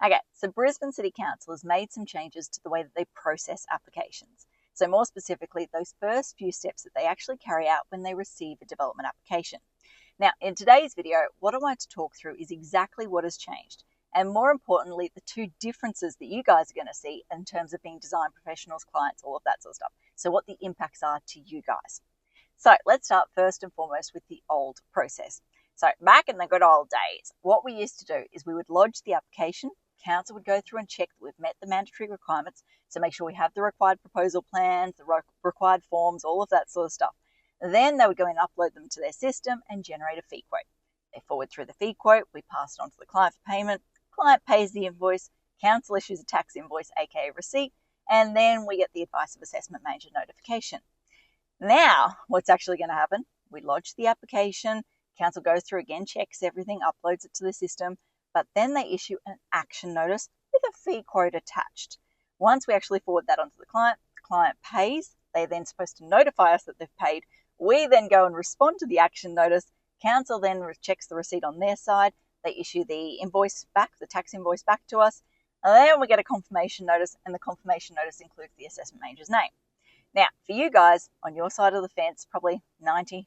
Okay, so Brisbane City Council has made some changes to the way that they process applications. So more specifically, those first few steps that they actually carry out when they receive a development application. Now, in today's video, what I want to talk through is exactly what has changed, and more importantly, the two differences that you guys are going to see in terms of being design professionals, clients, all of that sort of stuff. So what the impacts are to you guys. So let's start first and foremost with the old process. So back in the good old days, what we used to do is we would lodge the application. Council would go through and check that we've met the mandatory requirements, so make sure we have the required proposal plans, the required forms, all of that sort of stuff. Then they would go and upload them to their system and generate a fee quote. They forward through the fee quote, we pass it on to the client for payment, client pays the invoice, council issues a tax invoice, aka receipt, and then we get the advice of assessment manager notification. Now, what's actually going to happen? We lodge the application, council goes through again, checks everything, uploads it to the system, but then they issue an action notice with a fee quote attached. Once we actually forward that onto the client pays, they're then supposed to notify us that they've paid. We then go and respond to the action notice. Council then checks the receipt on their side. They issue the invoice back, the tax invoice back to us. And then we get a confirmation notice, and the confirmation notice includes the assessment manager's name. Now, for you guys, on your side of the fence, probably 90-95%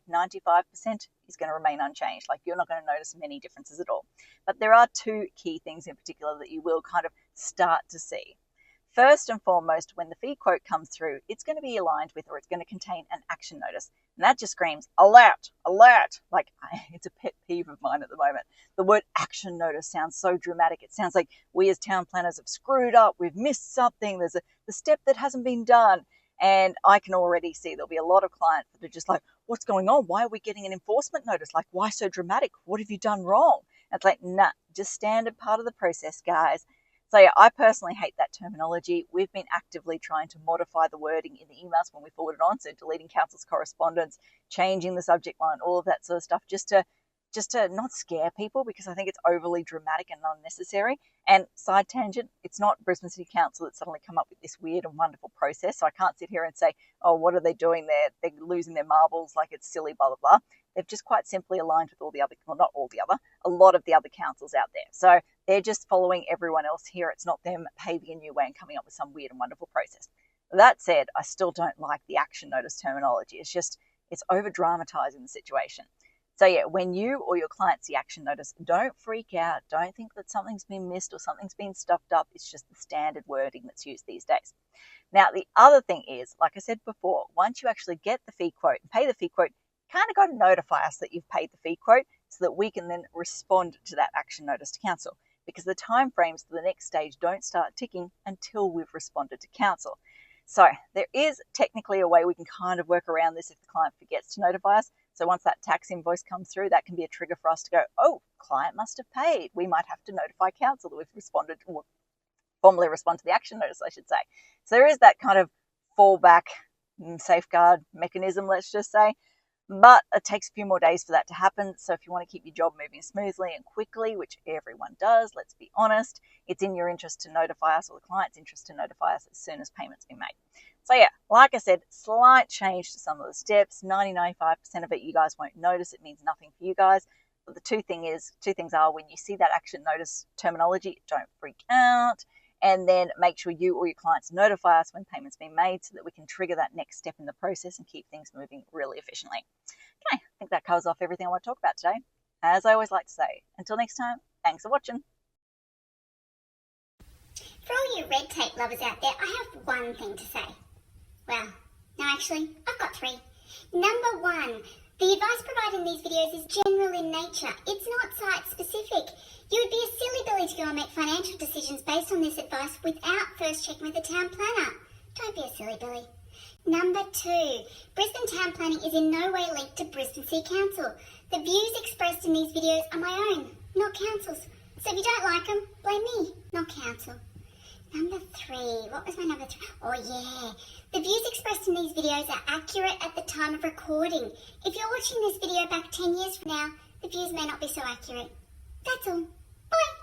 is going to remain unchanged. Like, you're not going to notice many differences at all. But there are two key things in particular that you will kind of start to see. First and foremost, when the fee quote comes through, it's going to be aligned with, or it's going to contain an action notice. And that just screams, alert, alert. Like, it's a pet peeve of mine at the moment. The word action notice sounds so dramatic. It sounds like we as town planners have screwed up. We've missed something. There's the step that hasn't been done. And I can already see there'll be a lot of clients that are just like, what's going on? Why are we getting an enforcement notice? Like, why so dramatic? What have you done wrong? And it's like, nah, just standard part of the process, guys. So yeah, I personally hate that terminology. We've been actively trying to modify the wording in the emails when we forward it on. So deleting council's correspondence, changing the subject line, all of that sort of stuff, just to not scare people, because I think it's overly dramatic and unnecessary. And side tangent, it's not Brisbane City Council that's suddenly come up with this weird and wonderful process. So I can't sit here and say, oh, what are they doing there? They're losing their marbles, like it's silly, blah, blah, blah. They've just quite simply aligned with all the other, well, not all the other, a lot of the other councils out there. So they're just following everyone else here. It's not them paving a new way and coming up with some weird and wonderful process. That said, I still don't like the action notice terminology. It's over dramatizing the situation. So yeah, when you or your client see action notice, don't freak out. Don't think that something's been missed or something's been stuffed up. It's just the standard wording that's used these days. Now, the other thing is, like I said before, once you actually get the fee quote and pay the fee quote, you kind of got to notify us that you've paid the fee quote so that we can then respond to that action notice to council, because the timeframes for the next stage don't start ticking until we've responded to council. So there is technically a way we can kind of work around this if the client forgets to notify us. So once that tax invoice comes through, that can be a trigger for us to go, oh, client must have paid. We might have to notify council that we've responded, or formally respond to the action notice, I should say. So there is that kind of fallback safeguard mechanism, let's just say. But it takes a few more days for that to happen. So if you want to keep your job moving smoothly and quickly, which everyone does, let's be honest, it's in your interest to notify us, or the client's interest to notify us as soon as payment's been made. So yeah, like I said, slight change to some of the steps. 90-95% of it you guys won't notice. It means nothing for you guys. But the two things are, when you see that action notice terminology, don't freak out. And then make sure you or your clients notify us when payment's been made so that we can trigger that next step in the process and keep things moving really efficiently. Okay, I think that covers off everything I want to talk about today. As I always like to say, until next time, thanks for watching. For all you red tape lovers out there, I have one thing to say. Well, no, actually, I've got three. Number one, the advice provided in these videos is general in nature. It's not site-specific. You would be a silly Billy to go and make financial decisions based on this advice without first checking with the town planner. Don't be a silly Billy. Number two, Brisbane Town Planning is in no way linked to Brisbane City Council. The views expressed in these videos are my own, not council's. So if you don't like them, blame me, not council. Number three, what was my number three? Oh yeah, the views expressed in these videos are accurate at the time of recording. If you're watching this video back 10 years from now, the views may not be so accurate. That's all. Bye.